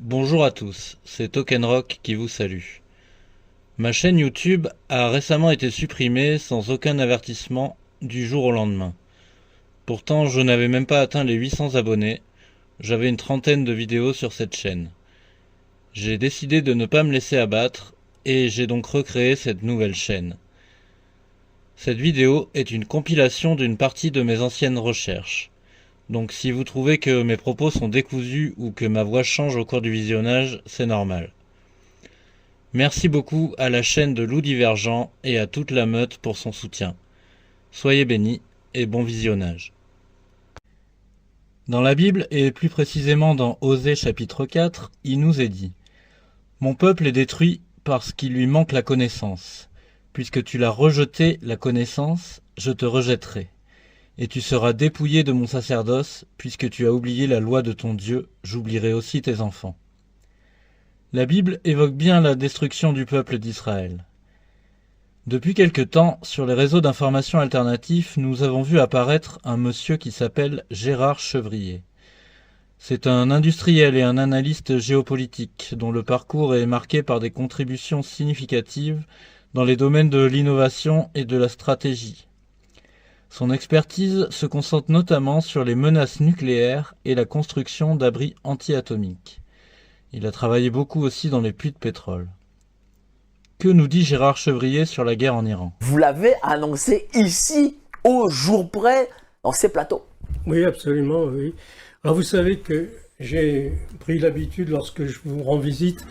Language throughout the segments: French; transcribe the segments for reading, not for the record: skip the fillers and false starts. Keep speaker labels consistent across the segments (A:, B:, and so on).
A: Bonjour à tous, c'est Tokenrock qui vous salue. Ma chaîne YouTube a récemment été supprimée sans aucun avertissement du jour au lendemain. Pourtant, je n'avais même pas atteint les 800 abonnés, j'avais une trentaine de vidéos sur cette chaîne. J'ai décidé de ne pas me laisser abattre et j'ai donc recréé cette nouvelle chaîne. Cette vidéo est une compilation d'une partie de mes anciennes recherches. Donc si vous trouvez que mes propos sont décousus ou que ma voix change au cours du visionnage, c'est normal. Merci beaucoup à la chaîne de Loup Divergent et à toute la meute pour son soutien. Soyez bénis et bon visionnage. Dans la Bible, et plus précisément dans Osée chapitre 4, il nous est dit « Mon peuple est détruit parce qu'il lui manque la connaissance. Puisque tu l'as rejeté, la connaissance, je te rejetterai. Et tu seras dépouillé de mon sacerdoce, puisque tu as oublié la loi de ton Dieu, j'oublierai aussi tes enfants. » La Bible évoque bien la destruction du peuple d'Israël. Depuis quelque temps, sur les réseaux d'information alternatifs, nous avons vu apparaître un monsieur qui s'appelle Gérard Chevrier. C'est un industriel et un analyste géopolitique, dont le parcours est marqué par des contributions significatives dans les domaines de l'innovation et de la stratégie. Son expertise se concentre notamment sur les menaces nucléaires et la construction d'abris anti-atomiques. Il a travaillé beaucoup aussi dans les puits de pétrole. Que nous dit Gérard Chevrier sur la guerre en Iran?
B: Vous l'avez annoncé ici, au jour près, dans ces plateaux.
C: Oui, absolument, oui. Alors vous savez que j'ai pris l'habitude, lorsque je vous rends visite,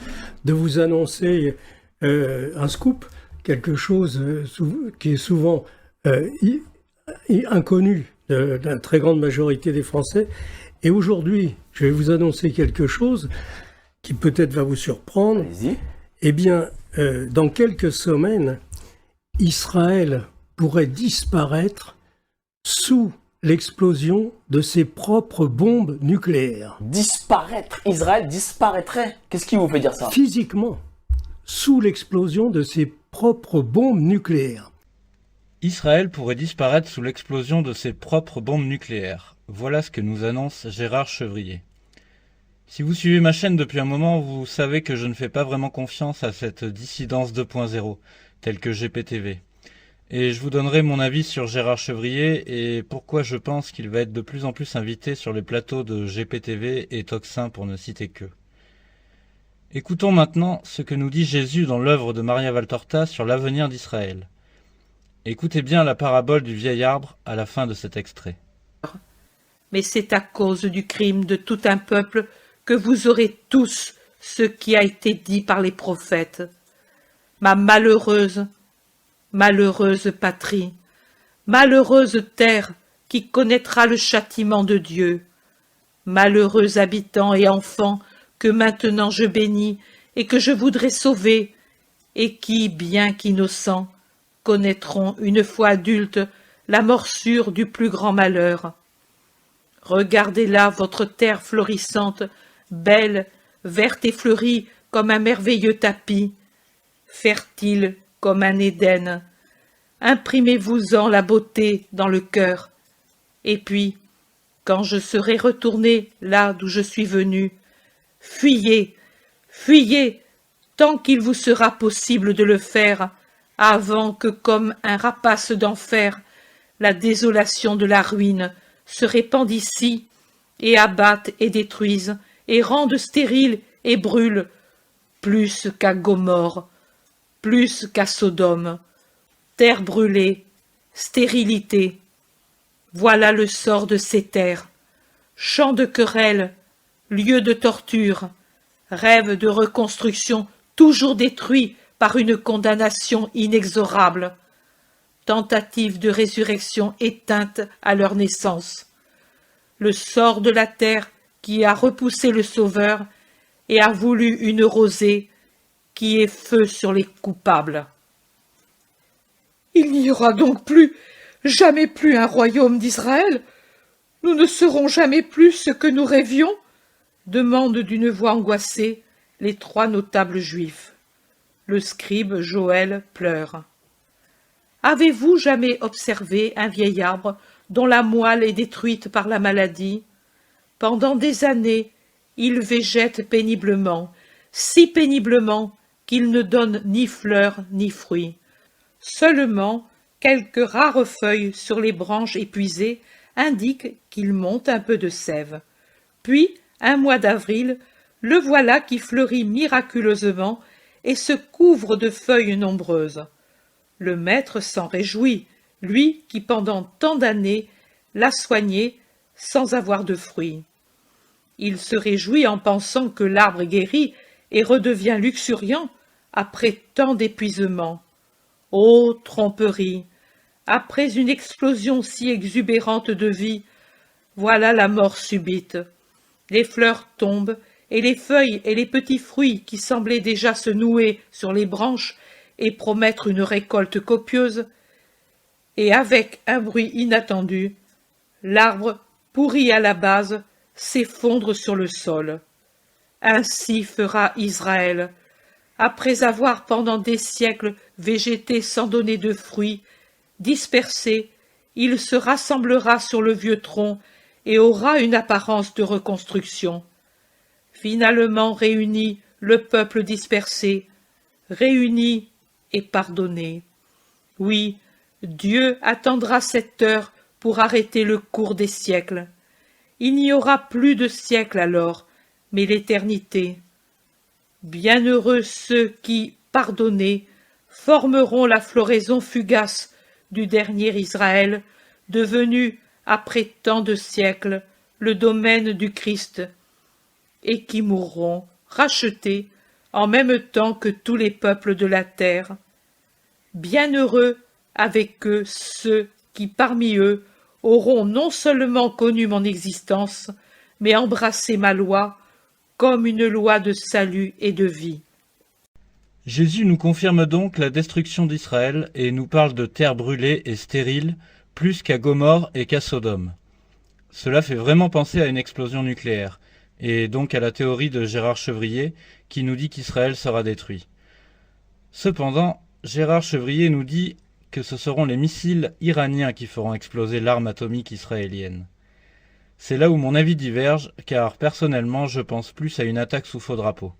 C: de vous annoncer un scoop, quelque chose qui est souvent inconnu de la très grande majorité des Français. Et aujourd'hui, je vais vous annoncer quelque chose qui peut-être va vous surprendre.
B: Allez-y.
C: Eh bien, dans quelques semaines, Israël pourrait disparaître sous l'explosion de ses propres bombes nucléaires.
B: Disparaître, Israël disparaîtrait. Qu'est-ce qui vous fait dire ça?
C: Physiquement, sous l'explosion de ses propres bombes nucléaires.
A: Israël pourrait disparaître sous l'explosion de ses propres bombes nucléaires. Voilà ce que nous annonce Gérard Chevrier. Si vous suivez ma chaîne depuis un moment, vous savez que je ne fais pas vraiment confiance à cette dissidence 2.0, telle que GPTV. Et je vous donnerai mon avis sur Gérard Chevrier et pourquoi je pense qu'il va être de plus en plus invité sur les plateaux de GPTV et Tocsin pour ne citer que. Écoutons maintenant ce que nous dit Jésus dans l'œuvre de Maria Valtorta sur l'avenir d'Israël. Écoutez bien la parabole du vieil arbre à la fin de cet extrait.
D: Mais c'est à cause du crime de tout un peuple que vous aurez tous ce qui a été dit par les prophètes. Ma malheureuse, malheureuse patrie, malheureuse terre qui connaîtra le châtiment de Dieu, malheureux habitants et enfants que maintenant je bénis et que je voudrais sauver, et qui, bien qu'innocents, connaîtront une fois adultes la morsure du plus grand malheur. Regardez là votre terre florissante, belle, verte et fleurie comme un merveilleux tapis, fertile comme un Éden. Imprimez-vous-en la beauté dans le cœur. Et puis, quand je serai retourné là d'où je suis venu, fuyez, fuyez, tant qu'il vous sera possible de le faire, avant que, comme un rapace d'enfer, la désolation de la ruine se répande ici, et abatte et détruise, et rende stérile et brûle, plus qu'à Gomorrhe, plus qu'à Sodome. Terre brûlée, stérilité, voilà le sort de ces terres. Champ de querelle, lieu de torture, rêve de reconstruction toujours détruit par une condamnation inexorable, tentative de résurrection éteinte à leur naissance. Le sort de la terre qui a repoussé le Sauveur et a voulu une rosée qui est feu sur les coupables. Il n'y aura donc plus, jamais plus un royaume d'Israël? Nous ne serons jamais plus ce que nous rêvions? Demandent d'une voix angoissée les trois notables juifs. Le scribe Joël pleure. Avez-vous jamais observé un vieil arbre dont la moelle est détruite par la maladie? Pendant des années, il végète péniblement, si péniblement qu'il ne donne ni fleurs ni fruits. Seulement, quelques rares feuilles sur les branches épuisées indiquent qu'il monte un peu de sève. Puis, un mois d'avril, le voilà qui fleurit miraculeusement et se couvre de feuilles nombreuses. Le maître s'en réjouit, lui qui pendant tant d'années l'a soigné sans avoir de fruits. Il se réjouit en pensant que l'arbre guérit et redevient luxuriant après tant d'épuisement. Ô tromperie! Après une explosion si exubérante de vie, voilà la mort subite. Les fleurs tombent, et les feuilles et les petits fruits qui semblaient déjà se nouer sur les branches et promettre une récolte copieuse, et avec un bruit inattendu, l'arbre, pourri à la base, s'effondre sur le sol. Ainsi fera Israël, après avoir pendant des siècles végété sans donner de fruits, dispersé, il se rassemblera sur le vieux tronc et aura une apparence de reconstruction. Finalement réuni le peuple dispersé, réuni et pardonné. Oui, Dieu attendra cette heure pour arrêter le cours des siècles. Il n'y aura plus de siècles alors, mais l'éternité. Bienheureux ceux qui, pardonnés, formeront la floraison fugace du dernier Israël, devenu, après tant de siècles, le domaine du Christ, et qui mourront, rachetés, en même temps que tous les peuples de la terre. Bienheureux avec eux ceux qui, parmi eux, auront non seulement connu mon existence, mais embrassé ma loi, comme une loi de salut et de vie.
A: Jésus nous confirme donc la destruction d'Israël et nous parle de terre brûlée et stérile, plus qu'à Gomorrhe et qu'à Sodome. Cela fait vraiment penser à une explosion nucléaire, et donc à la théorie de Gérard Chevrier qui nous dit qu'Israël sera détruit. Cependant, Gérard Chevrier nous dit que ce seront les missiles iraniens qui feront exploser l'arme atomique israélienne. C'est là où mon avis diverge, car personnellement je pense plus à une attaque sous faux drapeau.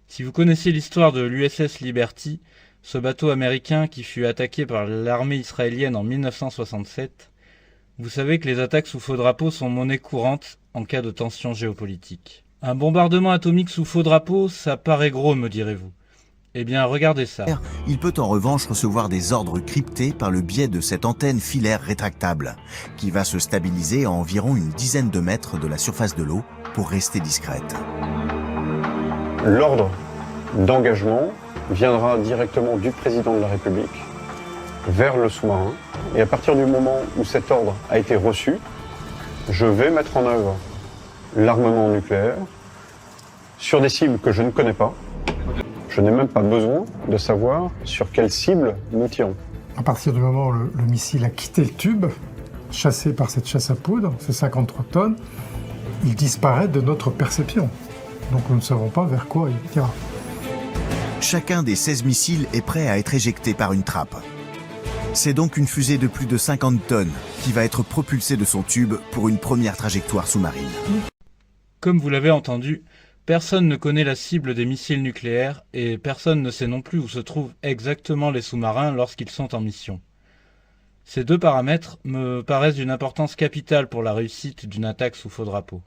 A: Si vous connaissez l'histoire de l'USS Liberty, ce bateau américain qui fut attaqué par l'armée israélienne en 1967, vous savez que les attaques sous faux drapeau sont monnaie courante en cas de tension géopolitique. Un bombardement atomique sous faux drapeau, ça paraît gros, me direz-vous. Eh bien, regardez ça.
E: Il peut en revanche recevoir des ordres cryptés par le biais de cette antenne filaire rétractable, qui va se stabiliser à environ une dizaine de mètres de la surface de l'eau pour rester discrète.
F: L'ordre d'engagement viendra directement du président de la République vers le sous-marin. Et à partir du moment où cet ordre a été reçu, je vais mettre en œuvre l'armement nucléaire sur des cibles que je ne connais pas. Je n'ai même pas besoin de savoir sur quelle cible nous tirons.
G: À partir du moment où le missile a quitté le tube, chassé par cette chasse à poudre, ces 53 tonnes, il disparaît de notre perception. Donc nous ne savons pas vers quoi il ira.
E: Chacun des 16 missiles est prêt à être éjecté par une trappe. C'est donc une fusée de plus de 50 tonnes qui va être propulsée de son tube pour une première trajectoire sous-marine.
A: Comme vous l'avez entendu, personne ne connaît la cible des missiles nucléaires et personne ne sait non plus où se trouvent exactement les sous-marins lorsqu'ils sont en mission. Ces deux paramètres me paraissent d'une importance capitale pour la réussite d'une attaque sous faux drapeau.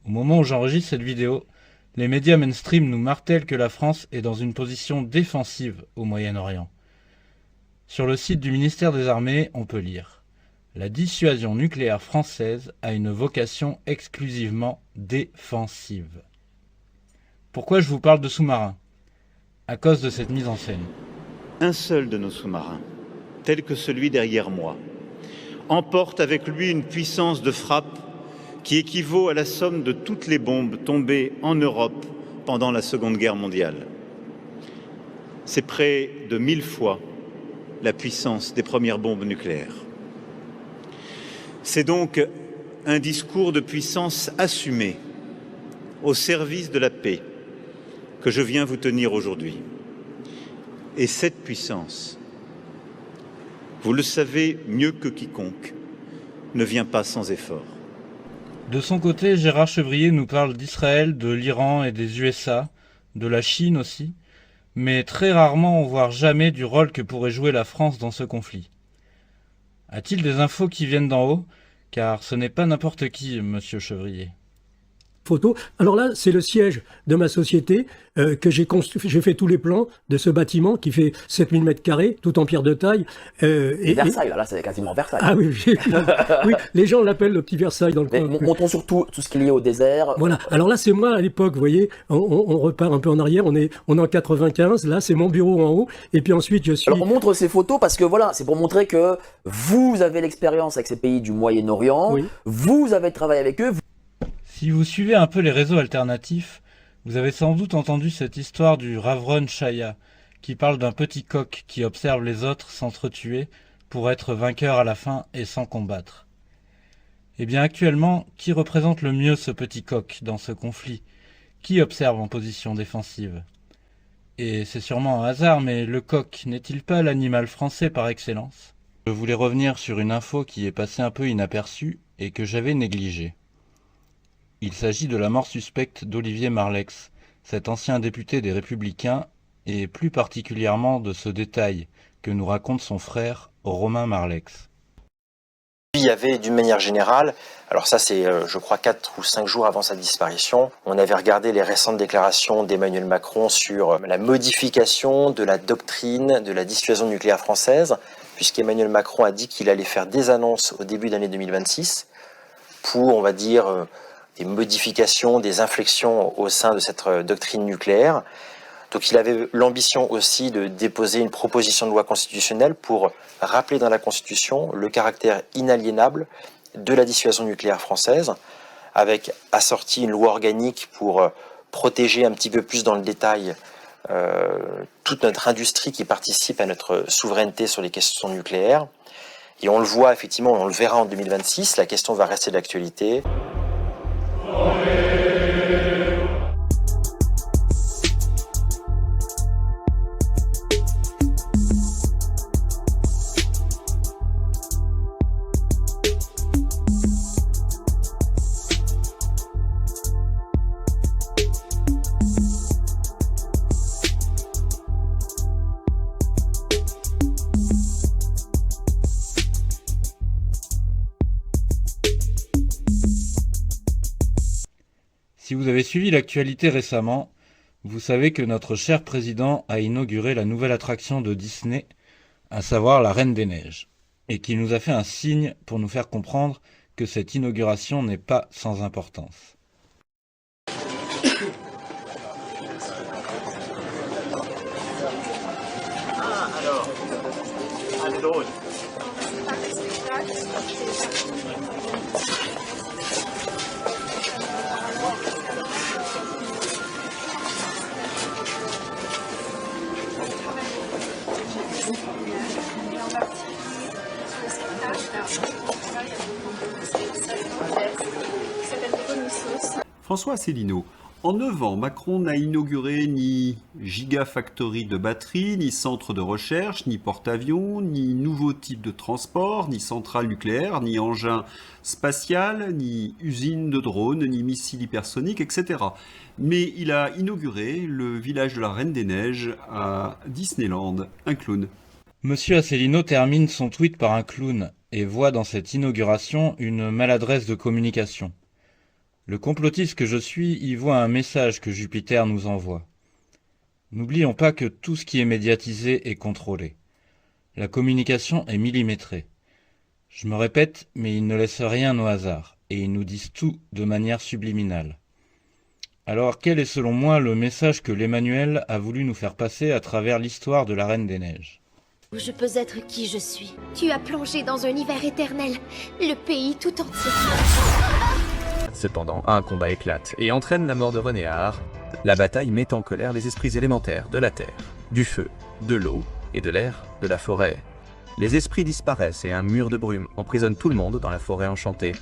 A: Au moment où j'enregistre cette vidéo, les médias mainstream nous martèlent que la France est dans une position défensive au Moyen-Orient. Sur le site du ministère des Armées, on peut lire « La dissuasion nucléaire française a une vocation exclusivement défensive ». Pourquoi je vous parle de sous-marins? À cause de cette mise en scène.
H: Un seul de nos sous-marins, tel que celui derrière moi, emporte avec lui une puissance de frappe qui équivaut à la somme de toutes les bombes tombées en Europe pendant la Seconde Guerre mondiale. C'est près de 1000 fois la puissance des premières bombes nucléaires. C'est donc un discours de puissance assumé au service de la paix que je viens vous tenir aujourd'hui. Et cette puissance, vous le savez mieux que quiconque, ne vient pas sans effort.
A: De son côté, Gérard Chevrier nous parle d'Israël, de l'Iran et des USA, de la Chine aussi, mais très rarement, voire jamais, du rôle que pourrait jouer la France dans ce conflit. A-t-il des infos qui viennent d'en haut? Car ce n'est pas n'importe qui, monsieur Chevrier.
C: Photo. Alors là, c'est le siège de ma société que j'ai construit. J'ai fait tous les plans de ce bâtiment qui fait 7000 mètres carrés, tout en pierre de taille.
B: Et Versailles, là, c'est quasiment Versailles.
C: Ah oui, oui, les gens l'appellent le petit Versailles dans le coin.
B: Montrons surtout tout ce qui est lié au désert.
C: Voilà. Alors là, c'est moi à l'époque, vous voyez, on repart un peu en arrière, on est en 95, là, c'est mon bureau en haut, et puis ensuite, je suis...
B: Alors, on montre ces photos parce que, voilà, c'est pour montrer que vous avez l'expérience avec ces pays du Moyen-Orient,
C: Oui.
B: vous avez travaillé avec eux.
A: Si vous suivez un peu les réseaux alternatifs, vous avez sans doute entendu cette histoire du Ravron Chaya, qui parle d'un petit coq qui observe les autres s'entretuer pour être vainqueur à la fin et sans combattre. Eh bien actuellement, qui représente le mieux ce petit coq dans ce conflit? Qui observe en position défensive? Et c'est sûrement un hasard, mais le coq n'est-il pas l'animal français par excellence? Je voulais revenir sur une info qui est passée un peu inaperçue et que j'avais négligée. Il s'agit de la mort suspecte d'Olivier Marleix, cet ancien député des Républicains, et plus particulièrement de ce détail que nous raconte son frère Romain Marleix.
I: Il y avait d'une manière générale, alors ça c'est je crois 4 ou 5 jours avant sa disparition, on avait regardé les récentes déclarations d'Emmanuel Macron sur la modification de la doctrine de la dissuasion nucléaire française, puisqu'Emmanuel Macron a dit qu'il allait faire des annonces au début d'année 2026 pour, on va dire, des modifications, des inflexions au sein de cette doctrine nucléaire. Donc il avait l'ambition aussi de déposer une proposition de loi constitutionnelle pour rappeler dans la Constitution le caractère inaliénable de la dissuasion nucléaire française, avec assorti une loi organique pour protéger un petit peu plus dans le détail toute notre industrie qui participe à notre souveraineté sur les questions nucléaires. Et on le voit effectivement, on le verra en 2026, la question va rester d'actualité.
A: Si vous avez suivi l'actualité récemment, vous savez que notre cher président a inauguré la nouvelle attraction de Disney, à savoir la Reine des Neiges, et qu'il nous a fait un signe pour nous faire comprendre que cette inauguration n'est pas sans importance.
J: François Asselineau, en 9 ans, Macron n'a inauguré ni gigafactory de batteries, ni centre de recherche, ni porte-avions, ni nouveau type de transport, ni centrale nucléaire, ni engin spatial, ni usine de drones, ni missiles hypersoniques, etc. Mais il a inauguré le village de la Reine des Neiges à Disneyland, un clown.
A: Monsieur Asselineau termine son tweet par un clown et voit dans cette inauguration une maladresse de communication. Le complotiste que je suis y voit un message que Jupiter nous envoie. N'oublions pas que tout ce qui est médiatisé est contrôlé. La communication est millimétrée. Je me répète, mais ils ne laissent rien au hasard, et ils nous disent tout de manière subliminale. Alors quel est selon moi le message que l'Emmanuel a voulu nous faire passer à travers l'histoire de la Reine des Neiges?
K: Je peux être qui je suis. Tu as plongé dans un hiver éternel, le pays tout entier.
L: Cependant, un combat éclate et entraîne la mort de Renéard. La bataille met en colère les esprits élémentaires de la terre, du feu, de l'eau et de l'air, de la forêt. Les esprits disparaissent et un mur de brume emprisonne tout le monde dans la forêt enchantée.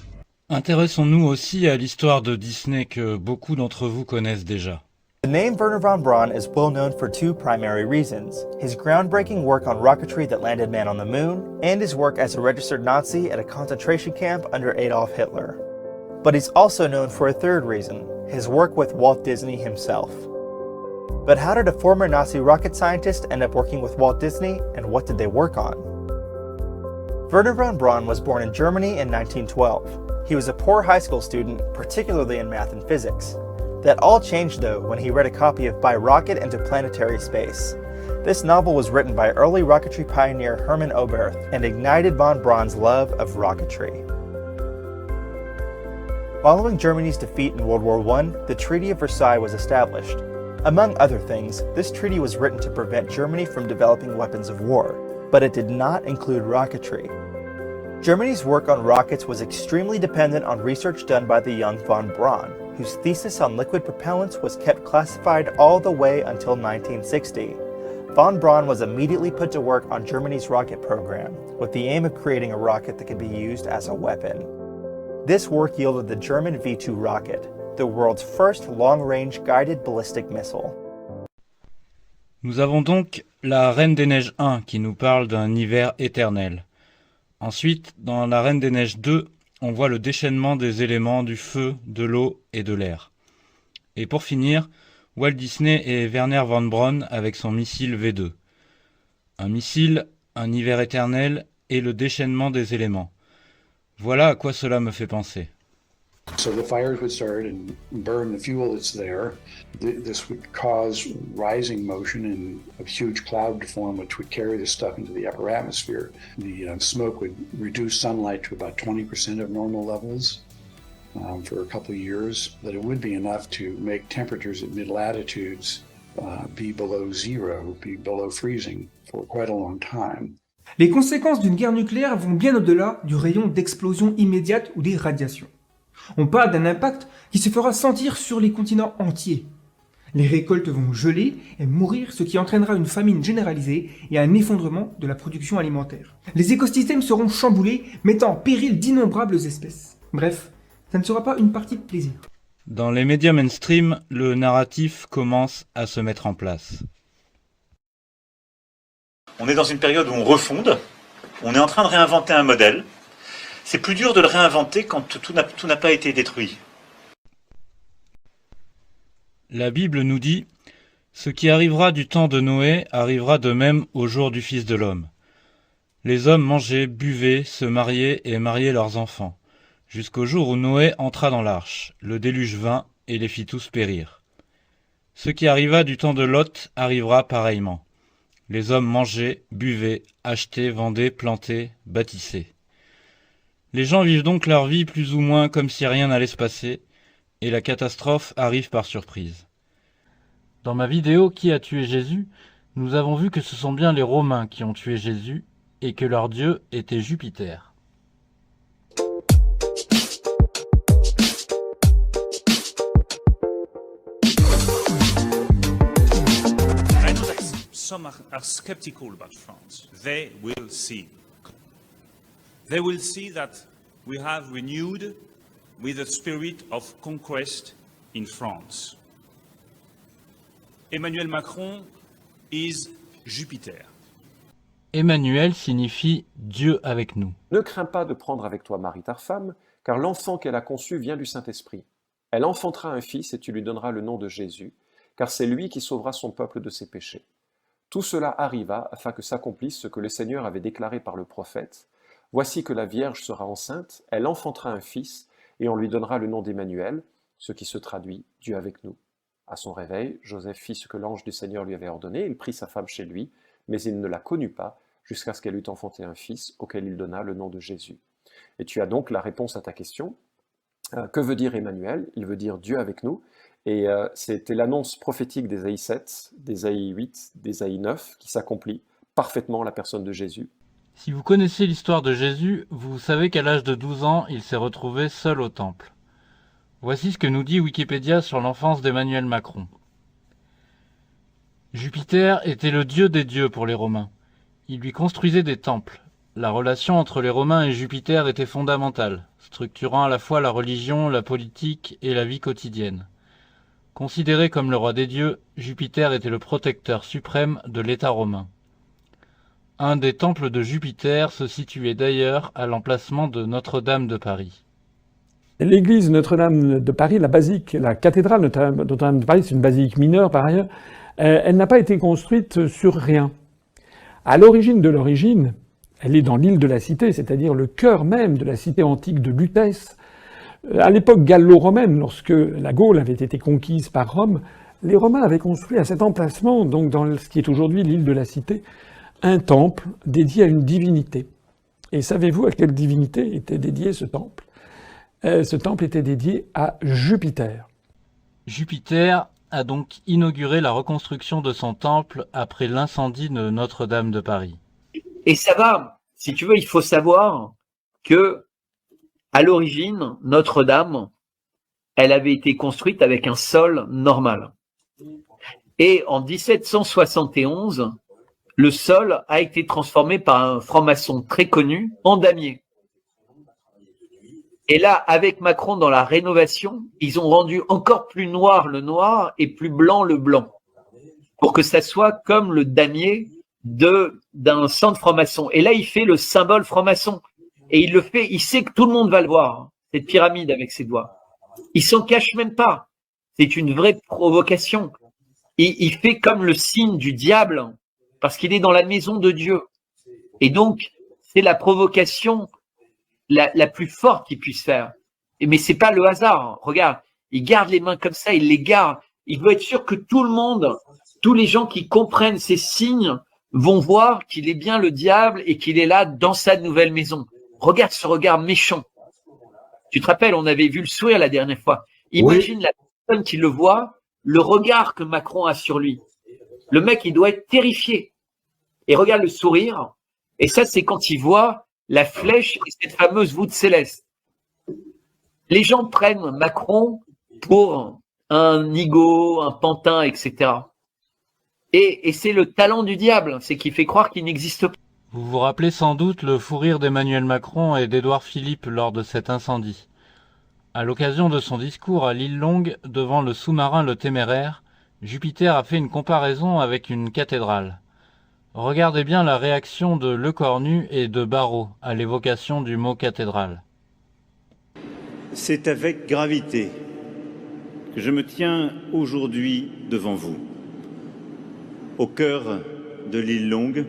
A: Intéressons-nous aussi à l'histoire de Disney que beaucoup d'entre vous connaissent déjà.
M: The name Wernher von Braun is well known for two primary reasons: his groundbreaking work on rocketry that landed man on the moon, and his work as a registered Nazi at a concentration camp under Adolf Hitler. But he's also known for a third reason, his work with Walt Disney himself. But how did a former Nazi rocket scientist end up working with Walt Disney, and what did they work on? Wernher von Braun was born in Germany in 1912. He was a poor high school student, particularly in math and physics. That all changed though when he read a copy of By Rocket into Planetary Space. This novel was written by early rocketry pioneer Hermann Oberth and ignited von Braun's love of rocketry. Following Germany's defeat in World War I, the Treaty of Versailles was established. Among other things, this treaty was written to prevent Germany from developing weapons of war, but it did not include rocketry. Germany's work on rockets was extremely dependent on research done by the young von Braun, whose thesis on liquid propellants was kept classified all the way until 1960. Von Braun was immediately put to work on Germany's rocket program, with the aim of creating a rocket that could be used as a weapon. This work yielded the German V2 rocket, the world's first long-range guided ballistic missile.
A: Nous avons donc la Reine des Neiges 1 qui nous parle d'un hiver éternel. Ensuite, dans la Reine des Neiges 2, on voit le déchaînement des éléments du feu, de l'eau et de l'air. Et pour finir, Walt Disney et Wernher von Braun avec son missile V2. Un missile, un hiver éternel et le déchaînement des éléments. Voilà à quoi cela me fait penser.
N: So the fires would start and burn the fuel that's there. This would cause rising motion and a huge cloud to form, which would carry this stuff into the upper atmosphere. The smoke would reduce sunlight to about 20% of normal levels for a couple of years. But it would be enough to make temperatures at mid-latitudes be below zero, be below freezing for quite a long time.
O: Les conséquences d'une guerre nucléaire vont bien au-delà du rayon d'explosion immédiate ou des radiations. On parle d'un impact qui se fera sentir sur les continents entiers. Les récoltes vont geler et mourir, ce qui entraînera une famine généralisée et un effondrement de la production alimentaire. Les écosystèmes seront chamboulés, mettant en péril d'innombrables espèces. Bref, ça ne sera pas une partie de plaisir.
A: Dans les médias mainstream, le narratif commence à se mettre en place.
H: On est dans une période où on refonde, on est en train de réinventer un modèle. C'est plus dur de le réinventer quand tout n'a pas été détruit.
A: La Bible nous dit « Ce qui arrivera du temps de Noé arrivera de même au jour du Fils de l'homme. Les hommes mangeaient, buvaient, se mariaient et mariaient leurs enfants, jusqu'au jour où Noé entra dans l'arche. Le déluge vint et les fit tous périr. Ce qui arriva du temps de Lot arrivera pareillement. Les hommes mangeaient, buvaient, achetaient, vendaient, plantaient, bâtissaient. Les gens vivent donc leur vie plus ou moins comme si rien n'allait se passer, et la catastrophe arrive par surprise. Dans ma vidéo « Qui a tué Jésus ?», nous avons vu que ce sont bien les Romains qui ont tué Jésus, et que leur dieu était Jupiter.
P: I know that some are skeptical about France. They will see. They will see that we have renewed with a spirit of conquest in France. Emmanuel Macron is Jupiter.
A: Emmanuel signifie Dieu avec nous.
Q: Ne crains pas de prendre avec toi Marie ta femme, car l'enfant qu'elle a conçu vient du Saint-Esprit. Elle enfantera un fils et tu lui donneras le nom de Jésus, car c'est lui qui sauvera son peuple de ses péchés. Tout cela arriva afin que s'accomplisse ce que le Seigneur avait déclaré par le prophète. Voici que la Vierge sera enceinte, elle enfantera un fils, et on lui donnera le nom d'Emmanuel, ce qui se traduit « Dieu avec nous ». À son réveil, Joseph fit ce que l'ange du Seigneur lui avait ordonné, il prit sa femme chez lui, mais il ne la connut pas, jusqu'à ce qu'elle eût enfanté un fils, auquel il donna le nom de Jésus. Et tu as donc la réponse à ta question. Que veut dire Emmanuel ? Il veut dire Dieu avec nous, et c'était l'annonce prophétique d'Ésaïe 7, d'Ésaïe 8, d'Ésaïe 9, qui s'accomplit parfaitement à la personne de Jésus.
A: Si vous connaissez l'histoire de Jésus, vous savez qu'à l'âge de 12 ans, il s'est retrouvé seul au temple. Voici ce que nous dit Wikipédia sur l'enfance d'Emmanuel Macron. Jupiter était le dieu des dieux pour les Romains. Il lui construisait des temples. La relation entre les Romains et Jupiter était fondamentale, structurant à la fois la religion, la politique et la vie quotidienne. Considéré comme le roi des dieux, Jupiter était le protecteur suprême de l'État romain. Un des temples de Jupiter se situait d'ailleurs à l'emplacement de Notre-Dame de Paris.
R: L'église Notre-Dame de Paris, la cathédrale Notre-Dame de Paris, c'est une basilique mineure par ailleurs, elle n'a pas été construite sur rien. À l'origine de l'origine, elle est dans l'île de la Cité, c'est-à-dire le cœur même de la cité antique de Lutèce. À l'époque gallo-romaine, lorsque la Gaule avait été conquise par Rome, les Romains avaient construit à cet emplacement, donc dans ce qui est aujourd'hui l'île de la Cité, un temple dédié à une divinité. Et savez-vous à quelle divinité était dédié ce temple ? Ce temple était dédié à Jupiter.
A: Jupiter a donc inauguré la reconstruction de son temple après l'incendie de Notre-Dame de Paris.
S: Et ça va, si tu veux, il faut savoir que, à l'origine, Notre-Dame, elle avait été construite avec un sol normal. Et en 1771, le sol a été transformé par un franc-maçon très connu en damier. Et là, avec Macron dans la rénovation, ils ont rendu encore plus noir le noir et plus blanc le blanc, pour que ça soit comme le damier d'un centre franc-maçon. Et là, il fait le symbole franc-maçon. Et il le fait, il sait que tout le monde va le voir, cette pyramide avec ses doigts. Il s'en cache même pas. C'est une vraie provocation. Il fait comme le signe du diable, parce qu'il est dans la maison de Dieu. Et donc, c'est la provocation la plus forte qu'il puisse faire. Mais c'est pas le hasard. Regarde, il garde les mains comme ça, il les garde. Il veut être sûr que tout le monde, tous les gens qui comprennent ces signes, vont voir qu'il est bien le diable et qu'il est là dans sa nouvelle maison. Regarde ce regard méchant. Tu te rappelles, on avait vu le sourire la dernière fois. Imagine la personne qui le voit, le regard que Macron a sur lui. Le mec, il doit être terrifié. Et regarde le sourire. Et ça, c'est quand il voit la flèche et cette fameuse voûte céleste. Les gens prennent Macron pour un nigaud, un pantin, etc. Et c'est le talent du diable, c'est qu'il fait croire qu'il n'existe pas.
A: Vous vous rappelez sans doute le fou rire d'Emmanuel Macron et d'Édouard Philippe lors de cet incendie. À l'occasion de son discours à l'île Longue, devant le sous-marin Le Téméraire, Jupiter a fait une comparaison avec une cathédrale. Regardez bien la réaction de Lecornu et de Barrot à l'évocation du mot cathédrale.
H: C'est avec gravité que je me tiens aujourd'hui devant vous, au cœur de l'île Longue,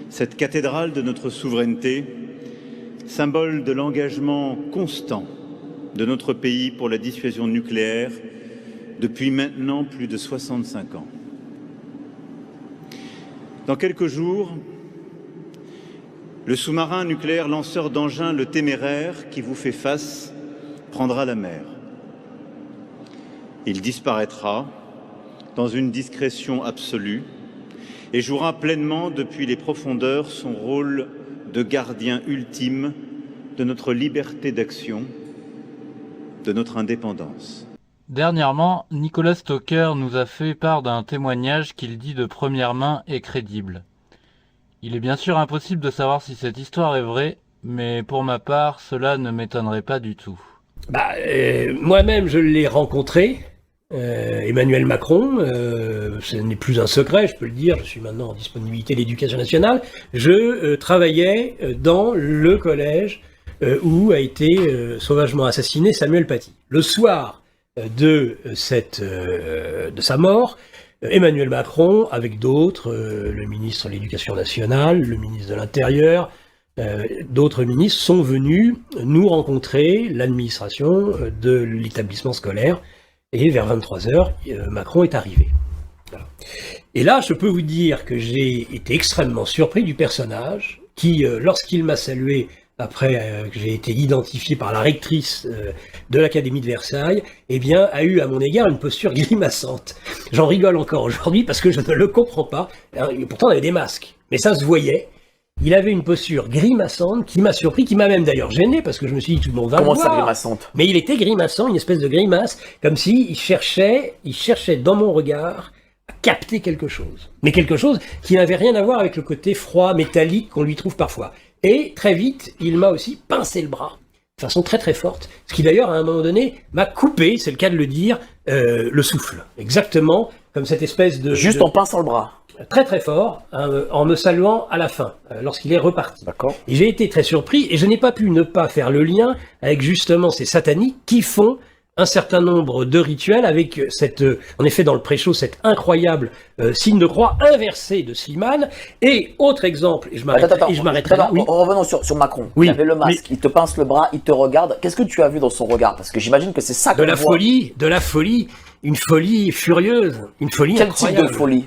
H: cette cathédrale de notre souveraineté, symbole de l'engagement constant de notre pays pour la dissuasion nucléaire depuis maintenant plus de 65 ans. Dans quelques jours, le sous-marin nucléaire lanceur d'engins Le Téméraire, qui vous fait face, prendra la mer. Il disparaîtra dans une discrétion absolue et jouera pleinement depuis les profondeurs son rôle de gardien ultime de notre liberté d'action, de notre indépendance.
A: Dernièrement, Nicolas Stocker nous a fait part d'un témoignage qu'il dit de première main et crédible. Il est bien sûr impossible de savoir si cette histoire est vraie, mais pour ma part, cela ne m'étonnerait pas du tout.
T: Moi-même, je l'ai rencontré, Emmanuel Macron, ce n'est plus un secret, je peux le dire, je suis maintenant en disponibilité de l'Éducation nationale. Je travaillais dans le collège où a été sauvagement assassiné Samuel Paty. Le soir de sa mort, Emmanuel Macron, avec d'autres, le ministre de l'Éducation nationale, le ministre de l'Intérieur, d'autres ministres sont venus nous rencontrer, l'administration de l'établissement scolaire, et vers 23h, Macron est arrivé. Voilà. Et là, je peux vous dire que j'ai été extrêmement surpris du personnage qui, lorsqu'il m'a salué, après que j'ai été identifié par la rectrice de l'Académie de Versailles, eh bien, a eu à mon égard une posture grimaçante. J'en rigole encore aujourd'hui parce que je ne le comprends pas. Et pourtant, on avait des masques, mais ça se voyait. Il avait une posture grimaçante qui m'a surpris, qui m'a même d'ailleurs gêné, parce que je me suis dit tout le monde va le voir.
B: Comment ça, grimaçante?
T: Mais il était grimaçant, une espèce de grimace, comme s'il cherchait dans mon regard à capter quelque chose. Mais quelque chose qui n'avait rien à voir avec le côté froid, métallique qu'on lui trouve parfois. Et très vite, il m'a aussi pincé le bras, de façon très très forte, ce qui d'ailleurs à un moment donné m'a coupé, c'est le cas de le dire, le souffle. Exactement comme cette espèce de...
B: Juste en pinçant le bras.
T: très très fort en me saluant à la fin, lorsqu'il est reparti.
B: D'accord.
T: Et j'ai été très surpris et je n'ai pas pu ne pas faire le lien avec justement ces sataniques qui font un certain nombre de rituels avec en effet dans le pré-show, cet incroyable signe de croix inversé de Slimane. Et autre exemple, et je m'arrêterai là. Oui.
B: Revenons sur Macron.
T: Oui,
B: Il avait le masque, il te pince le bras, il te regarde. Qu'est-ce que tu as vu dans son regard? Parce que j'imagine que c'est ça qu'on voit.
T: De la folie, une folie furieuse, une folie incroyable.
B: Quel type de folie?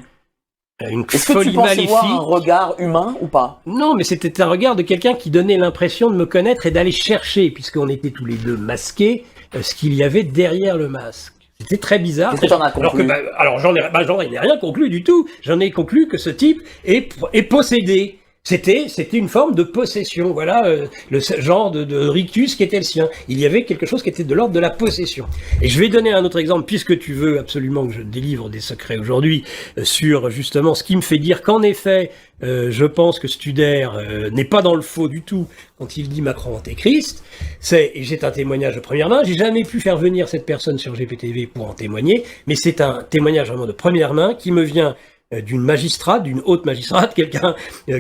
T: Est-ce que tu
B: pensais voir un regard humain ou pas?
T: Non, mais c'était un regard de quelqu'un qui donnait l'impression de me connaître et d'aller chercher, puisqu'on était tous les deux masqués, ce qu'il y avait derrière le masque. C'était très bizarre.
B: Qu'est-ce que t'en as conclu?
T: Alors j'en ai rien conclu du tout. J'en ai conclu que ce type est possédé. C'était une forme de possession, voilà, le genre de rictus qui était le sien. Il y avait quelque chose qui était de l'ordre de la possession. Et je vais donner un autre exemple, puisque tu veux absolument que je délivre des secrets aujourd'hui, sur justement ce qui me fait dire qu'en effet, je pense que Studer n'est pas dans le faux du tout quand il dit Macron antéchrist. Et j'ai un témoignage de première main. J'ai jamais pu faire venir cette personne sur GPTV pour en témoigner, mais c'est un témoignage vraiment de première main qui me vient d'une magistrate, d'une haute magistrate, quelqu'un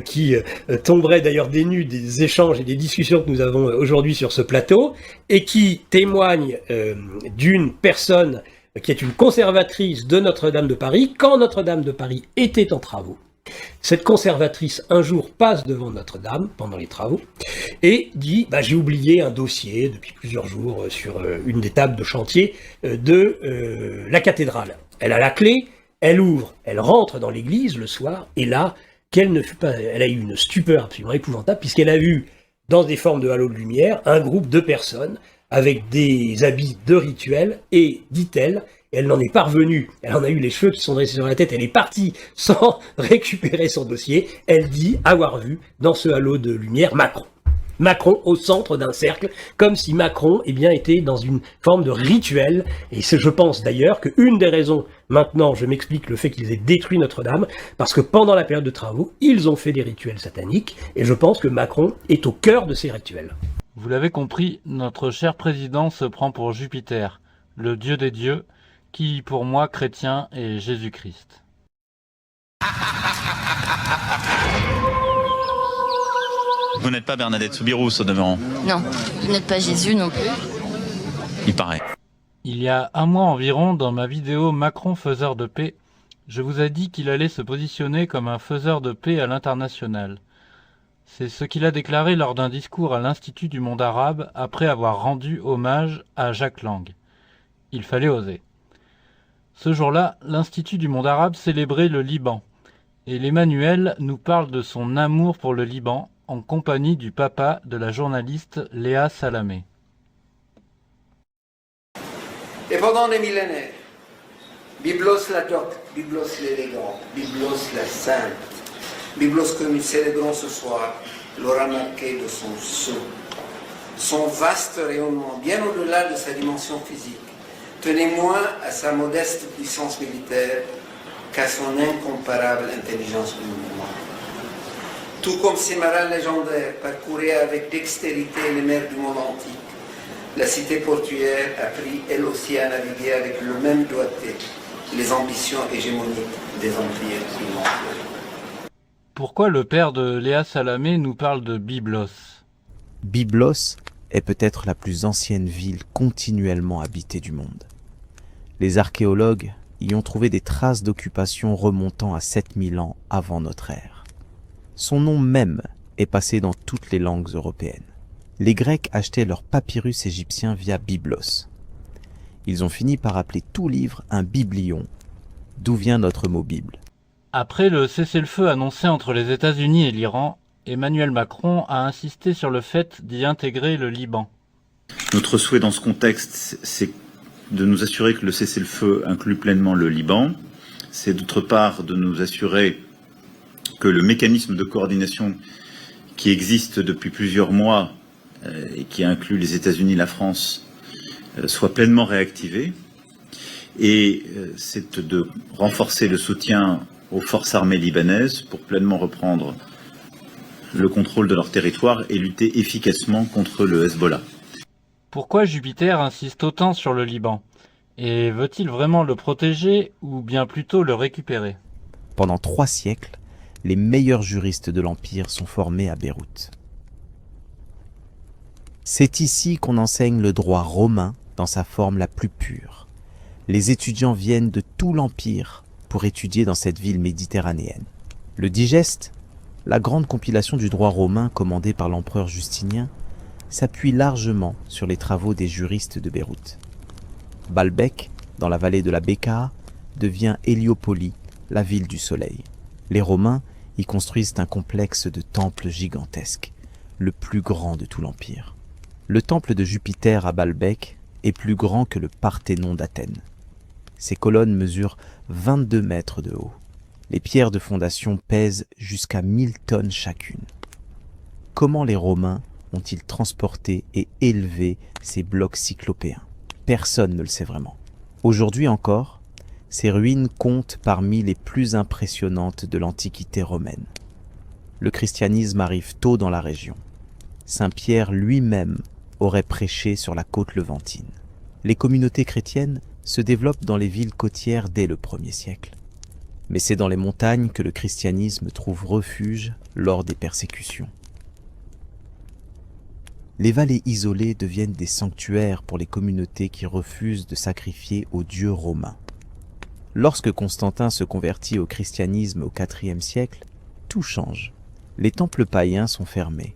T: qui tomberait d'ailleurs des nues des échanges et des discussions que nous avons aujourd'hui sur ce plateau, et qui témoigne d'une personne qui est une conservatrice de Notre-Dame de Paris, quand Notre-Dame de Paris était en travaux. Cette conservatrice, un jour, passe devant Notre-Dame, pendant les travaux, et dit « j'ai oublié un dossier depuis plusieurs jours sur une des tables de chantier de la cathédrale. » Elle a la clé, elle ouvre, elle rentre dans l'église le soir, et là, elle a eu une stupeur absolument épouvantable, puisqu'elle a vu, dans des formes de halo de lumière, un groupe de personnes avec des habits de rituel, et, dit-elle, elle n'en est pas revenue, elle en a eu les cheveux qui sont dressés sur la tête, elle est partie sans récupérer son dossier, elle dit avoir vu, dans ce halo de lumière, Macron. Macron au centre d'un cercle, comme si Macron était dans une forme de rituel. Et je pense d'ailleurs qu'une des raisons, maintenant je m'explique le fait qu'ils aient détruit Notre-Dame, parce que pendant la période de travaux, ils ont fait des rituels sataniques, et je pense que Macron est au cœur de ces rituels.
A: Vous l'avez compris, notre cher président se prend pour Jupiter, le dieu des dieux, qui pour moi, chrétien, est Jésus-Christ.
U: Vous n'êtes pas Bernadette Soubirous, au demeurant?
V: Non, vous n'êtes pas Jésus non plus.
U: Il paraît.
A: Il y a un mois environ, dans ma vidéo Macron faiseur de paix, je vous ai dit qu'il allait se positionner comme un faiseur de paix à l'international. C'est ce qu'il a déclaré lors d'un discours à l'Institut du monde arabe après avoir rendu hommage à Jacques Lang. Il fallait oser. Ce jour-là, l'Institut du monde arabe célébrait le Liban, et l'Emmanuel nous parle de son amour pour le Liban, en compagnie du papa de la journaliste Léa Salamé.
W: Et pendant des millénaires, Biblos la docte, Biblos l'élégant, Biblos la sainte, Biblos que nous célébrons ce soir, l'aura marqué de son sceau. Son vaste rayonnement, bien au-delà de sa dimension physique, tenait moins à sa modeste puissance militaire qu'à son incomparable intelligence du mouvement. Tout comme ces marins légendaires parcouraient avec dextérité les mers du monde antique, la cité portuaire a appris elle aussi à naviguer avec le même doigté les ambitions hégémoniques des empires immenses.
A: Pourquoi le père de Léa Salamé nous parle de Byblos?
X: Byblos est peut-être la plus ancienne ville continuellement habitée du monde. Les archéologues y ont trouvé des traces d'occupation remontant à 7000 ans avant notre ère. Son nom même est passé dans toutes les langues européennes. Les Grecs achetaient leurs papyrus égyptiens via Byblos. Ils ont fini par appeler tout livre un biblion, d'où vient notre mot Bible.
A: Après le cessez-le-feu annoncé entre les États-Unis et l'Iran, Emmanuel Macron a insisté sur le fait d'y intégrer le Liban.
H: Notre souhait dans ce contexte, c'est de nous assurer que le cessez-le-feu inclut pleinement le Liban. C'est d'autre part de nous assurer que le mécanisme de coordination qui existe depuis plusieurs mois et qui inclut les États-Unis et la France soit pleinement réactivé. Et c'est de renforcer le soutien aux forces armées libanaises pour pleinement reprendre le contrôle de leur territoire et lutter efficacement contre le Hezbollah.
A: Pourquoi Jupiter insiste autant sur le Liban? Et veut-il vraiment le protéger ou bien plutôt le récupérer?
X: Pendant 3 siècles, les meilleurs juristes de l'Empire sont formés à Beyrouth. C'est ici qu'on enseigne le droit romain dans sa forme la plus pure. Les étudiants viennent de tout l'Empire pour étudier dans cette ville méditerranéenne. Le Digeste, la grande compilation du droit romain commandée par l'empereur Justinien, s'appuie largement sur les travaux des juristes de Beyrouth. Baalbek, dans la vallée de la Bekaa, devient Héliopolie, la ville du soleil. Les Romains y construisent un complexe de temples gigantesques, le plus grand de tout l'Empire. Le temple de Jupiter à Baalbek est plus grand que le Parthénon d'Athènes. Ses colonnes mesurent 22 mètres de haut. Les pierres de fondation pèsent jusqu'à 1000 tonnes chacune. Comment les Romains ont-ils transporté et élevé ces blocs cyclopéens? Personne ne le sait vraiment. Aujourd'hui encore, ces ruines comptent parmi les plus impressionnantes de l'Antiquité romaine. Le christianisme arrive tôt dans la région. Saint Pierre lui-même aurait prêché sur la côte levantine. Les communautés chrétiennes se développent dans les villes côtières dès le 1er siècle. Mais c'est dans les montagnes que le christianisme trouve refuge lors des persécutions. Les vallées isolées deviennent des sanctuaires pour les communautés qui refusent de sacrifier aux dieux romains. Lorsque Constantin se convertit au christianisme au IVe siècle, tout change. Les temples païens sont fermés,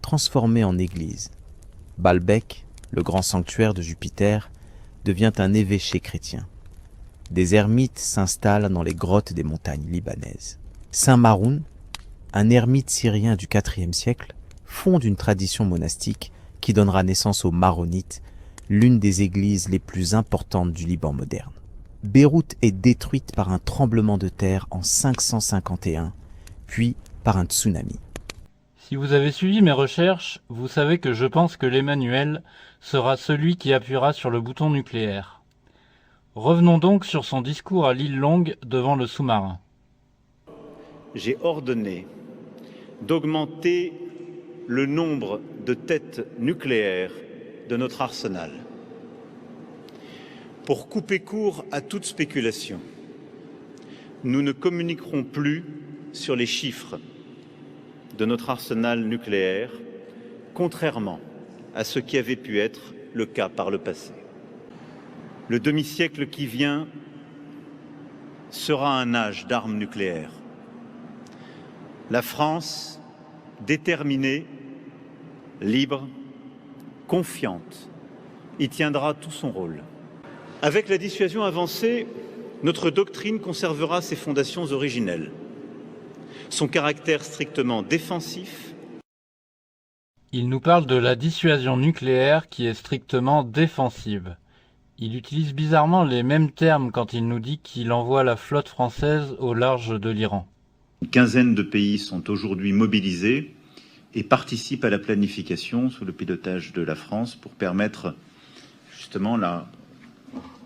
X: transformés en églises. Baalbek, le grand sanctuaire de Jupiter, devient un évêché chrétien. Des ermites s'installent dans les grottes des montagnes libanaises. Saint Maroun, un ermite syrien du IVe siècle, fonde une tradition monastique qui donnera naissance aux Maronites, l'une des églises les plus importantes du Liban moderne. Beyrouth est détruite par un tremblement de terre en 551, puis par un tsunami.
A: Si vous avez suivi mes recherches, vous savez que je pense que l'Emmanuel sera celui qui appuiera sur le bouton nucléaire. Revenons donc sur son discours à l'île Longue devant le sous-marin.
H: J'ai ordonné d'augmenter le nombre de têtes nucléaires de notre arsenal. Pour couper court à toute spéculation, nous ne communiquerons plus sur les chiffres de notre arsenal nucléaire, contrairement à ce qui avait pu être le cas par le passé. Le demi-siècle qui vient sera un âge d'armes nucléaires. La France, déterminée, libre, confiante, y tiendra tout son rôle. Avec la dissuasion avancée, notre doctrine conservera ses fondations originelles. Son caractère strictement défensif.
A: Il nous parle de la dissuasion nucléaire qui est strictement défensive. Il utilise bizarrement les mêmes termes quand il nous dit qu'il envoie la flotte française au large de l'Iran.
H: Une quinzaine de pays sont aujourd'hui mobilisés et participent à la planification sous le pilotage de la France pour permettre justement la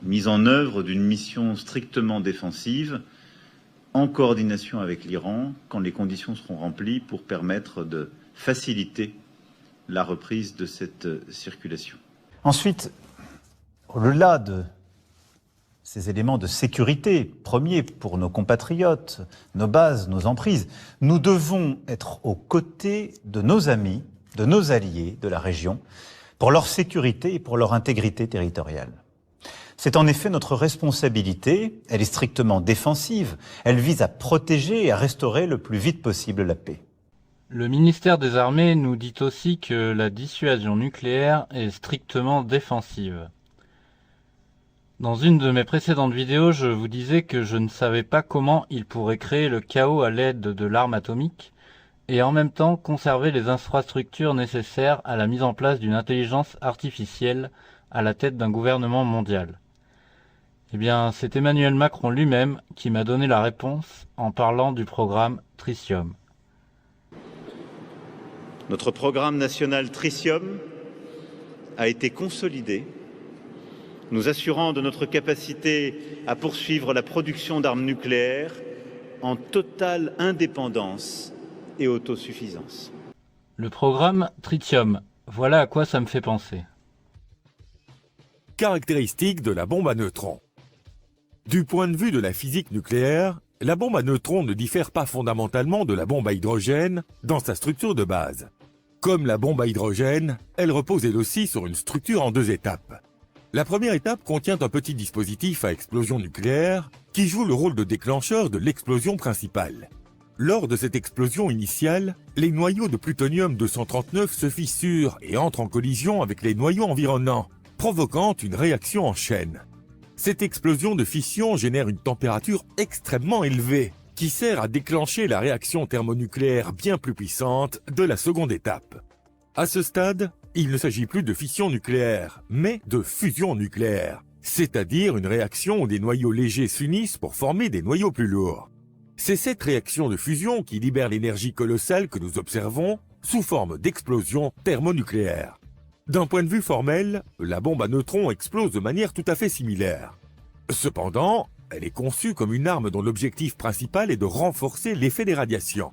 H: mise en œuvre d'une mission strictement défensive en coordination avec l'Iran, quand les conditions seront remplies, pour permettre de faciliter la reprise de cette circulation.
D: Ensuite, au-delà de ces éléments de sécurité premiers pour nos compatriotes, nos bases, nos emprises, nous devons être aux côtés de nos amis, de nos alliés de la région, pour leur sécurité et pour leur intégrité territoriale. C'est en effet notre responsabilité, elle est strictement défensive, elle vise à protéger et à restaurer le plus vite possible la paix.
A: Le ministère des Armées nous dit aussi que la dissuasion nucléaire est strictement défensive. Dans une de mes précédentes vidéos, je vous disais que je ne savais pas comment il pourrait créer le chaos à l'aide de l'arme atomique et en même temps conserver les infrastructures nécessaires à la mise en place d'une intelligence artificielle à la tête d'un gouvernement mondial. Eh bien, c'est Emmanuel Macron lui-même qui m'a donné la réponse en parlant du programme Tritium.
H: Notre programme national Tritium a été consolidé, nous assurant de notre capacité à poursuivre la production d'armes nucléaires en totale indépendance et autosuffisance.
A: Le programme Tritium, voilà à quoi ça me fait penser.
E: Caractéristiques de la bombe à neutrons. Du point de vue de la physique nucléaire,
C: la bombe à neutrons ne diffère pas fondamentalement de la bombe à hydrogène dans sa structure de base. Comme la bombe à hydrogène, elle repose elle aussi sur une structure en 2 étapes. La première étape contient un petit dispositif à explosion nucléaire qui joue le rôle de déclencheur de l'explosion principale. Lors de cette explosion initiale, les noyaux de plutonium-239 se fissurent et entrent en collision avec les noyaux environnants, provoquant une réaction en chaîne. Cette explosion de fission génère une température extrêmement élevée, qui sert à déclencher la réaction thermonucléaire bien plus puissante de la seconde étape. À ce stade, il ne s'agit plus de fission nucléaire, mais de fusion nucléaire, c'est-à-dire une réaction où des noyaux légers s'unissent pour former des noyaux plus lourds. C'est cette réaction de fusion qui libère l'énergie colossale que nous observons sous forme d'explosion thermonucléaire. D'un point de vue formel, la bombe à neutrons explose de manière tout à fait similaire. Cependant, elle est conçue comme une arme dont l'objectif principal est de renforcer l'effet des radiations.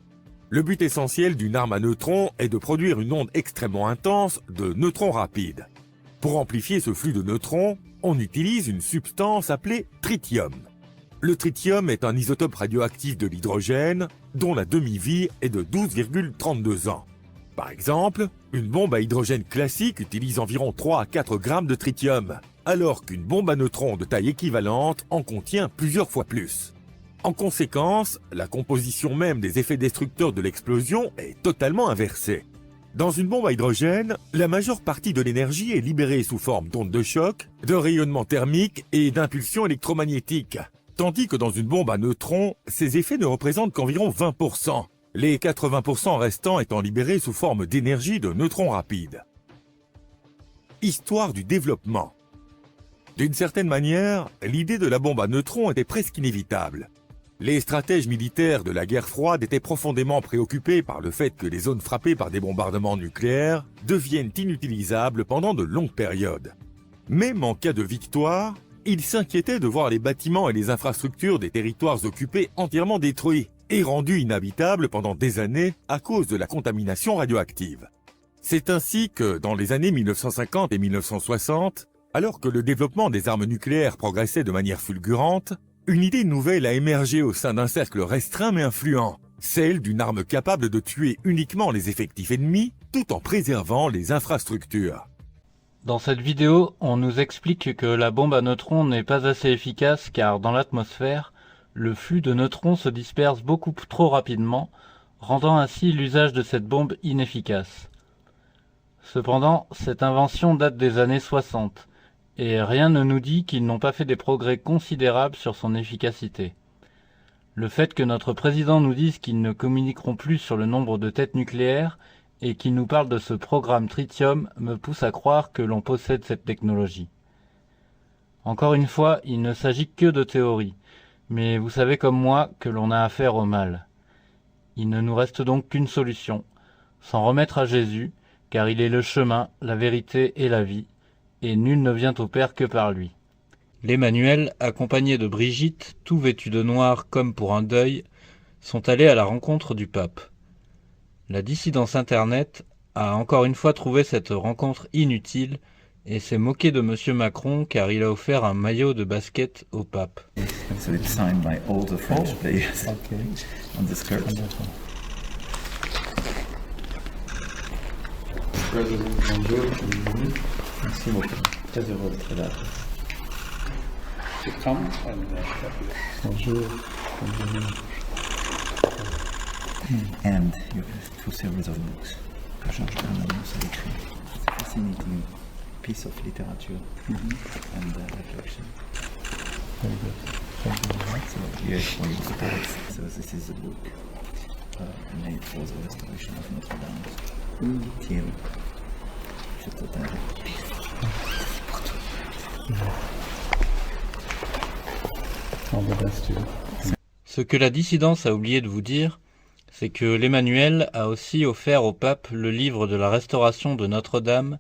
C: Le but essentiel d'une arme à neutrons est de produire une onde extrêmement intense de neutrons rapides. Pour amplifier ce flux de neutrons, on utilise une substance appelée tritium. Le tritium est un isotope radioactif de l'hydrogène, dont la demi-vie est de 12,32 ans. Par exemple, une bombe à hydrogène classique utilise environ 3 à 4 grammes de tritium, alors qu'une bombe à neutrons de taille équivalente en contient plusieurs fois plus. En conséquence, la composition même des effets destructeurs de l'explosion est totalement inversée. Dans une bombe à hydrogène, la majeure partie de l'énergie est libérée sous forme d'ondes de choc, de rayonnement thermique et d'impulsions électromagnétiques, tandis que dans une bombe à neutrons, ces effets ne représentent qu'environ 20%. Les 80% restants étant libérés sous forme d'énergie de neutrons rapides. Histoire du développement. D'une certaine manière, l'idée de la bombe à neutrons était presque inévitable. Les stratèges militaires de la guerre froide étaient profondément préoccupés par le fait que les zones frappées par des bombardements nucléaires deviennent inutilisables pendant de longues périodes. Même en cas de victoire, ils s'inquiétaient de voir les bâtiments et les infrastructures des territoires occupés entièrement détruits et rendus inhabitables pendant des années à cause de la contamination radioactive. C'est ainsi que, dans les années 1950 et 1960, alors que le développement des armes nucléaires progressait de manière fulgurante, une idée nouvelle a émergé au sein d'un cercle restreint mais influent, celle d'une arme capable de tuer uniquement les effectifs ennemis tout en préservant les infrastructures.
A: Dans cette vidéo, on nous explique que la bombe à neutrons n'est pas assez efficace car dans l'atmosphère, le flux de neutrons se disperse beaucoup trop rapidement, rendant ainsi l'usage de cette bombe inefficace. Cependant, cette invention date des années 60, et rien ne nous dit qu'ils n'ont pas fait des progrès considérables sur son efficacité. Le fait que notre président nous dise qu'ils ne communiqueront plus sur le nombre de têtes nucléaires et qu'il nous parle de ce programme Tritium me pousse à croire que l'on possède cette technologie. Encore une fois, il ne s'agit que de théorie, mais vous savez comme moi que l'on a affaire au mal. Il ne nous reste donc qu'une solution, s'en remettre à Jésus, car il est le chemin, la vérité et la vie, et nul ne vient au Père que par lui. L'Emmanuel, accompagné de Brigitte, tout vêtu de noir comme pour un deuil, sont allés à la rencontre du pape. La dissidence Internet a encore une fois trouvé cette rencontre inutile et s'est moqué de M. Macron car il a offert un maillot de basket au pape.
E: So it's signed by all the French players on the skirt. Merci beaucoup. Très heureux d'être là. Bonjour. And you have 2 series of books que Georges Bernanos a écrit. It's a fascinating piece of literature and reflection. Very good. Thank you very much. So here for your support. So this is a book made for the restoration of Notre Dame. Thierry. Je t'attends.
A: Ce que la dissidence a oublié de vous dire, c'est que l'Emmanuel a aussi offert au pape le livre de la restauration de Notre-Dame,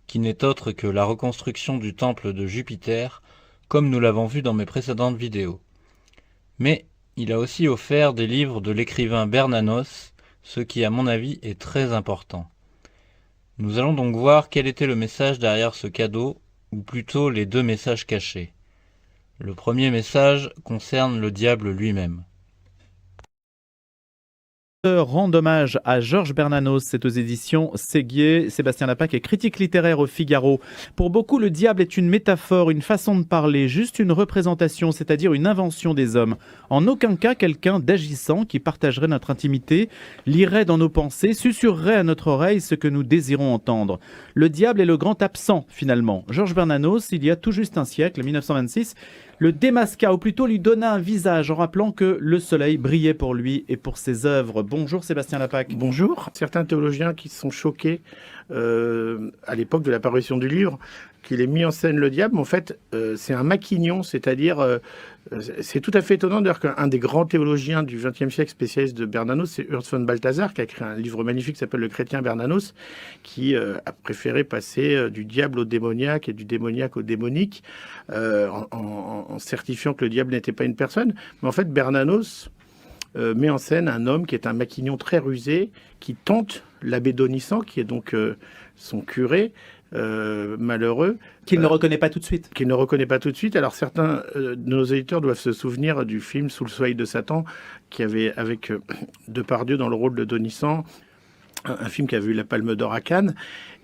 A: qui n'est autre que la reconstruction du temple de Jupiter, comme nous l'avons vu dans mes précédentes vidéos. Mais il a aussi offert des livres de l'écrivain Bernanos, ce qui à mon avis est très important. Nous allons donc voir quel était le message derrière ce cadeau, ou plutôt les 2 messages cachés. Le premier message concerne le diable lui-même.
F: Rend hommage à Georges Bernanos, c'est aux éditions Séguier. Sébastien Lapaque est critique littéraire au Figaro. Pour beaucoup, le diable est une métaphore, une façon de parler, juste une représentation, c'est-à-dire une invention des hommes. En aucun cas quelqu'un d'agissant qui partagerait notre intimité, lirait dans nos pensées, susurrerait à notre oreille ce que nous désirons entendre. Le diable est le grand absent, finalement. Georges Bernanos, il y a tout juste un siècle, 1926, le démasqua, ou plutôt lui donna un visage en rappelant que le soleil brillait pour lui et pour ses œuvres. Bonjour Sébastien Lapaque.
G: Bonjour. Certains théologiens qui se sont choqués à l'époque de l'apparition du livre, qu'il ait mis en scène le diable, en fait, c'est un maquignon, c'est-à-dire, c'est tout à fait étonnant d'ailleurs qu'un des grands théologiens du XXe siècle, spécialiste de Bernanos, c'est Urs von Balthasar, qui a écrit un livre magnifique qui s'appelle Le chrétien Bernanos, qui a préféré passer du diable au démoniaque et du démoniaque au démonique, en certifiant que le diable n'était pas une personne. Mais en fait, Bernanos met en scène un homme qui est un maquignon très rusé, qui tente l'abbé Donissant, qui est donc son curé, malheureux.
F: Qu'il ne reconnaît pas tout de suite.
G: Qu'il ne reconnaît pas tout de suite. Alors certains de nos éditeurs doivent se souvenir du film Sous le soleil de Satan, qui avait avec Depardieu dans le rôle de Donissant, un film qui a eu la Palme d'Or à Cannes.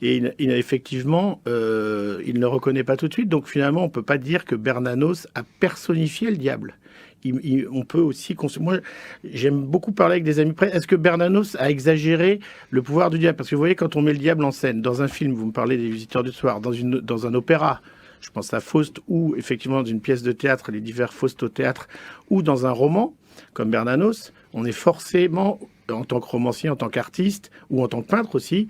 G: Et il a effectivement, il ne reconnaît pas tout de suite. Donc finalement, on ne peut pas dire que Bernanos a personnifié le diable. On peut aussi... Moi, j'aime beaucoup parler avec des amis près. Est-ce que Bernanos a exagéré le pouvoir du diable? Parce que vous voyez, quand on met le diable en scène, dans un film, vous me parlez des Visiteurs du soir, dans un opéra, je pense à Faust, ou effectivement dans une pièce de théâtre, les divers Faust au théâtre, ou dans un roman, comme Bernanos, on est forcément, en tant que romancier, en tant qu'artiste, ou en tant que peintre aussi,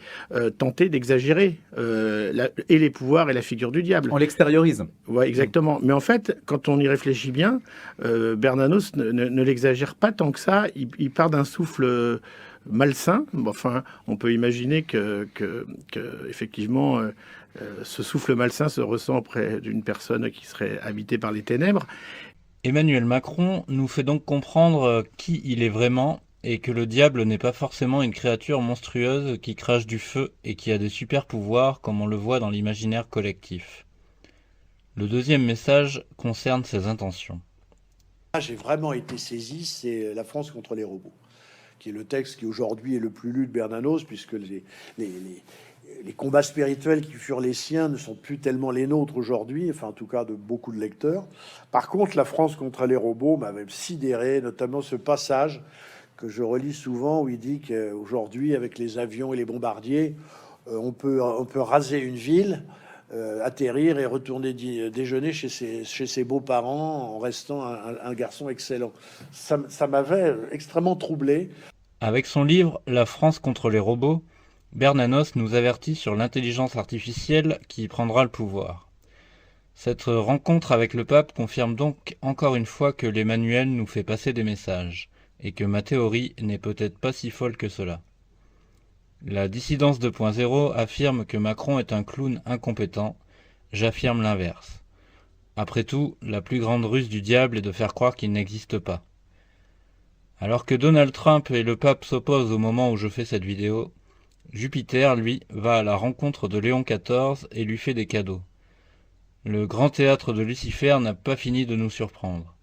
G: tenté d'exagérer et les pouvoirs et la figure du diable.
F: On l'extériorise.
G: Ouais, exactement. Mais en fait, quand on y réfléchit bien, Bernanos ne l'exagère pas tant que ça. Il part d'un souffle malsain. Bon, enfin, on peut imaginer que effectivement, ce souffle malsain se ressent auprès d'une personne qui serait habitée par les ténèbres.
A: Emmanuel Macron nous fait donc comprendre qui il est vraiment et que le diable n'est pas forcément une créature monstrueuse qui crache du feu et qui a des super pouvoirs comme on le voit dans l'imaginaire collectif. Le deuxième message concerne ses intentions.
I: J'ai vraiment été saisi, c'est La France contre les robots, qui est le texte qui aujourd'hui est le plus lu de Bernanos, puisque les combats spirituels qui furent les siens ne sont plus tellement les nôtres aujourd'hui, enfin en tout cas de beaucoup de lecteurs. Par contre, La France contre les robots m'avait sidéré, notamment ce passage que je relis souvent où il dit qu'aujourd'hui, avec les avions et les bombardiers, on peut raser une ville, atterrir et retourner déjeuner chez ses beaux-parents en restant un garçon excellent. Ça m'avait extrêmement troublé.
A: Avec son livre « La France contre les robots », Bernanos nous avertit sur l'intelligence artificielle qui prendra le pouvoir. Cette rencontre avec le pape confirme donc encore une fois que l'Emmanuel nous fait passer des messages, et que ma théorie n'est peut-être pas si folle que cela. La dissidence 2.0 affirme que Macron est un clown incompétent, j'affirme l'inverse. Après tout, la plus grande ruse du diable est de faire croire qu'il n'existe pas. Alors que Donald Trump et le pape s'opposent au moment où je fais cette vidéo, Jupiter, lui, va à la rencontre de Léon XIV et lui fait des cadeaux. Le grand théâtre de Lucifer n'a pas fini de nous surprendre.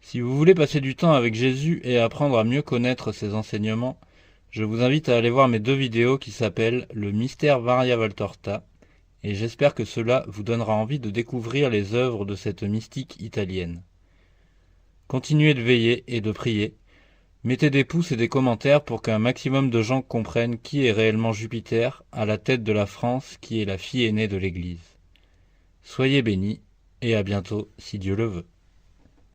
A: Si vous voulez passer du temps avec Jésus et apprendre à mieux connaître ses enseignements, je vous invite à aller voir mes 2 vidéos qui s'appellent « Le mystère Maria Valtorta » et j'espère que cela vous donnera envie de découvrir les œuvres de cette mystique italienne. Continuez de veiller et de prier. Mettez des pouces et des commentaires pour qu'un maximum de gens comprennent qui est réellement Jupiter à la tête de la France qui est la fille aînée de l'Église. Soyez bénis et à bientôt si Dieu le veut.